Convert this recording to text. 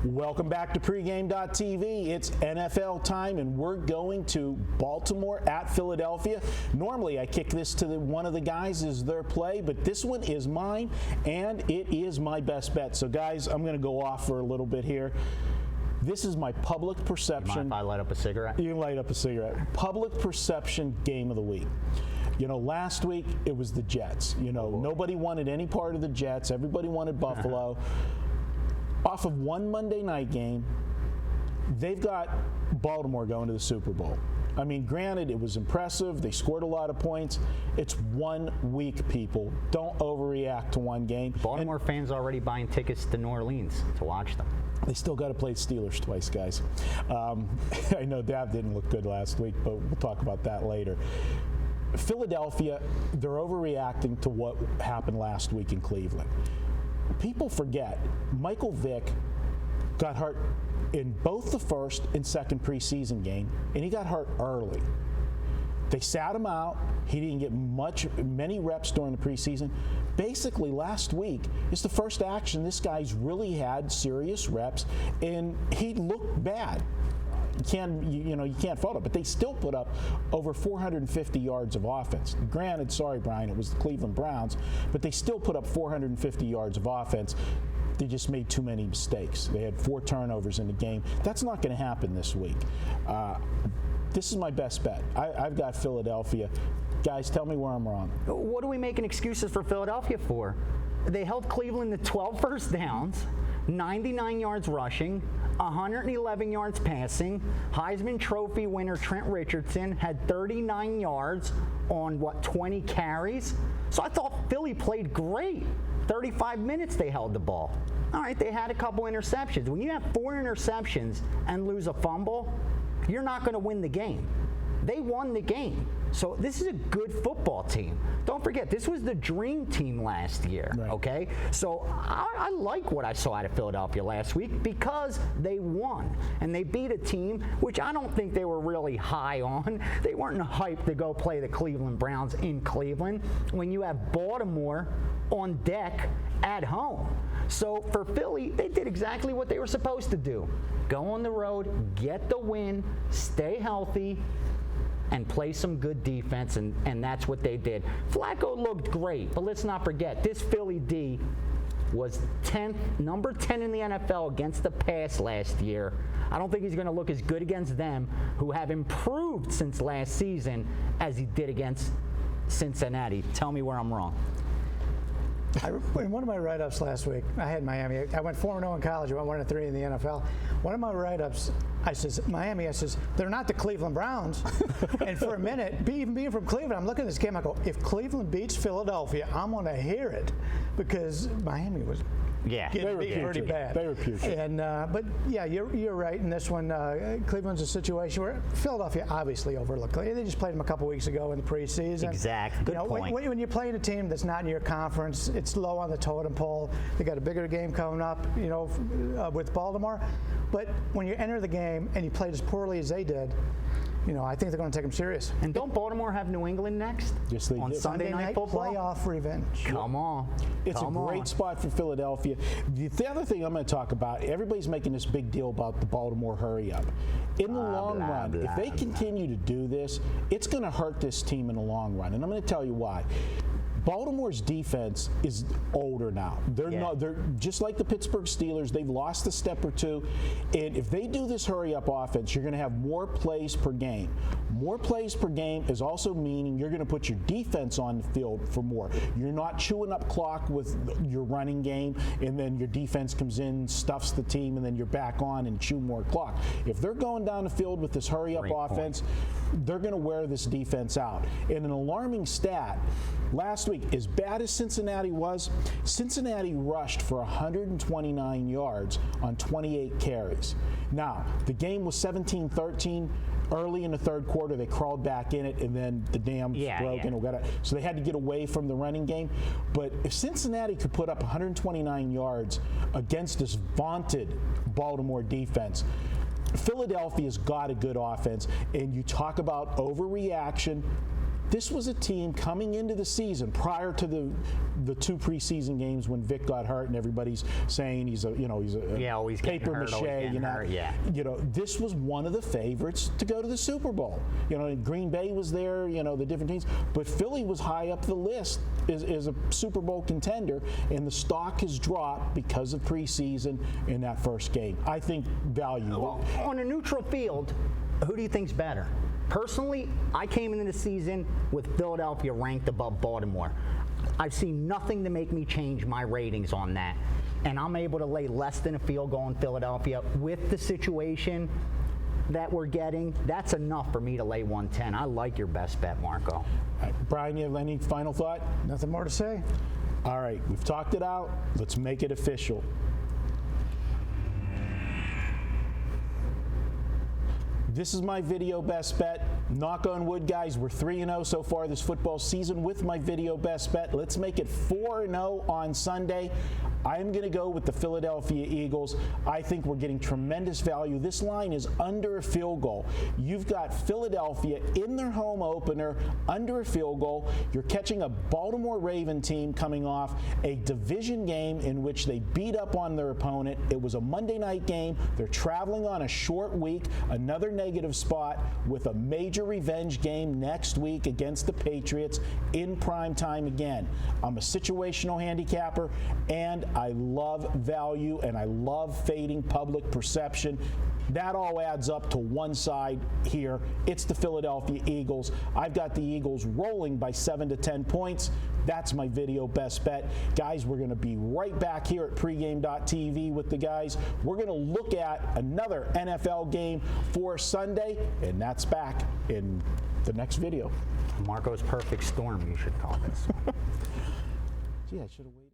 Welcome back to pregame.tv. It's NFL time, and we're going to Baltimore at Philadelphia. Normally, I kick this to one of the guys as their play, but this one is mine, and it is my best bet. So, guys, I'm going to go off for a little bit here. This is my public perception. You mind if I light up a cigarette? You can light up a cigarette. Public perception game of the week. You know, last week it was the Jets. You know, nobody wanted any part of the Jets. Everybody wanted Buffalo. Off of one Monday night game, they've got Baltimore going to the Super Bowl. I mean, granted, it was impressive. They scored a lot of points. It's 1 week, people. Don't overreact to one game. Baltimore fans already buying tickets to New Orleans to watch them. They still got to play Steelers twice, guys. I know that didn't look good last week, but we'll talk about that later. Philadelphia, they're overreacting to what happened last week in Cleveland. People forget Michael Vick got hurt in both the first and second preseason game, and he got hurt early. They sat him out. He didn't get many reps during the preseason. Basically, last week is the first action this guy's really had serious reps, and he looked bad. You can't fault it, but they still put up over 450 yards of offense. Granted, sorry, Brian, it was the Cleveland Browns, but they still put up 450 yards of offense. They just made too many mistakes. They had 4 turnovers in the game. That's not going to happen this week. This is my best bet. I've got Philadelphia. Guys, tell me where I'm wrong. What are we making excuses for Philadelphia for? They held Cleveland to 12 first downs, 99 yards rushing, 111 yards passing. Heisman Trophy winner Trent Richardson had 39 yards on, 20 carries? So I thought Philly played great. 35 minutes they held the ball. All right, they had a couple interceptions. When you have 4 interceptions and lose a fumble, you're not going to win the game. They won the game. So this is a good football team. Don't forget, this was the dream team last year, right. Okay? So I like what I saw out of Philadelphia last week because they won. And they beat a team which I don't think they were really high on. They weren't hyped to go play the Cleveland Browns in Cleveland when you have Baltimore on deck at home. So for Philly, they did exactly what they were supposed to do. Go on the road, get the win, stay healthy, and play some good defense, and that's what they did. Flacco looked great, but let's not forget, this Philly D was number 10 in the NFL against the pass last year. I don't think he's going to look as good against them, who have improved since last season, as he did against Cincinnati. Tell me where I'm wrong. In one of my write-ups last week, I had Miami. I went 4-0 in college. I went 1-3 in the NFL. One of my write-ups, I says, Miami, they're not the Cleveland Browns. And for a minute, even being from Cleveland, I'm looking at this game, I go, if Cleveland beats Philadelphia, I'm going to hear it. Because Miami was getting beat pretty bad. They were putrid. And, but, yeah, you're right in this one. Cleveland's a situation where Philadelphia obviously overlooked. They just played them a couple weeks ago in the preseason. Exactly. Good point. When you're playing a team that's not in your conference, it's low on the totem pole. They got a bigger game coming up, with Baltimore. But when you enter the game and you played as poorly as they did, I think they're going to take them serious. And don't Baltimore have New England next? Yes, they on do. Sunday night football? Playoff revenge. Come on. It's a great spot for Philadelphia. The other thing I'm going to talk about, everybody's making this big deal about the Baltimore hurry-up. In the long run, if they continue to do this, it's going to hurt this team in the long run. And I'm going to tell you why. Baltimore's defense is older now. They're just like the Pittsburgh Steelers. They've lost a step or two. And if they do this hurry-up offense, you're going to have more plays per game. More plays per game is also meaning you're going to put your defense on the field for more. You're not chewing up clock with your running game, and then your defense comes in, stuffs the team, and then you're back on and chew more clock. If they're going down the field with this hurry-up offense, they're going to wear this defense out. And an alarming stat, last week, as bad as Cincinnati was, Cincinnati rushed for 129 yards on 28 carries. Now, the game was 17-13. Early in the third quarter, they crawled back in it, and then the dam broke, and so they had to get away from the running game. But if Cincinnati could put up 129 yards against this vaunted Baltimore defense, Philadelphia's got a good offense, and you talk about overreaction. This was a team coming into the season prior to the 2 preseason games when Vic got hurt and everybody's saying he's a always getting paper hurt, always mache. getting hurt, yeah. This was one of the favorites to go to the Super Bowl. And Green Bay was there. The different teams, but Philly was high up the list as a Super Bowl contender, and the stock has dropped because of preseason in that first game. I think value. Well, on a neutral field, who do you think's better? Personally, I came into the season with Philadelphia ranked above Baltimore. I've seen nothing to make me change my ratings on that. And I'm able to lay less than a field goal in Philadelphia with the situation that we're getting. That's enough for me to lay 110. I like your best bet, Marco. All right, Brian, you have any final thought? Nothing more to say. All right, we've talked it out. Let's make it official. This is my video best bet. Knock on wood, guys. We're 3-0 so far this football season with my video best bet. Let's make it 4-0 on Sunday. I'm going to go with the Philadelphia Eagles. I think we're getting tremendous value. This line is under a field goal. You've got Philadelphia in their home opener under a field goal. You're catching a Baltimore Raven team coming off a division game in which they beat up on their opponent. It was a Monday night game. They're traveling on a short week, another negative spot with a major revenge game next week against the Patriots in prime time again. I'm a situational handicapper, and I love value, and I love fading public perception. That all adds up to one side here. It's the Philadelphia Eagles. I've got the Eagles rolling by 7 to 10 points. That's my video best bet. Guys, we're going to be right back here at pregame.tv with the guys. We're going to look at another NFL game for Sunday, and that's back in the next video. Marco's perfect storm, you should call this. Gee, I should have waited.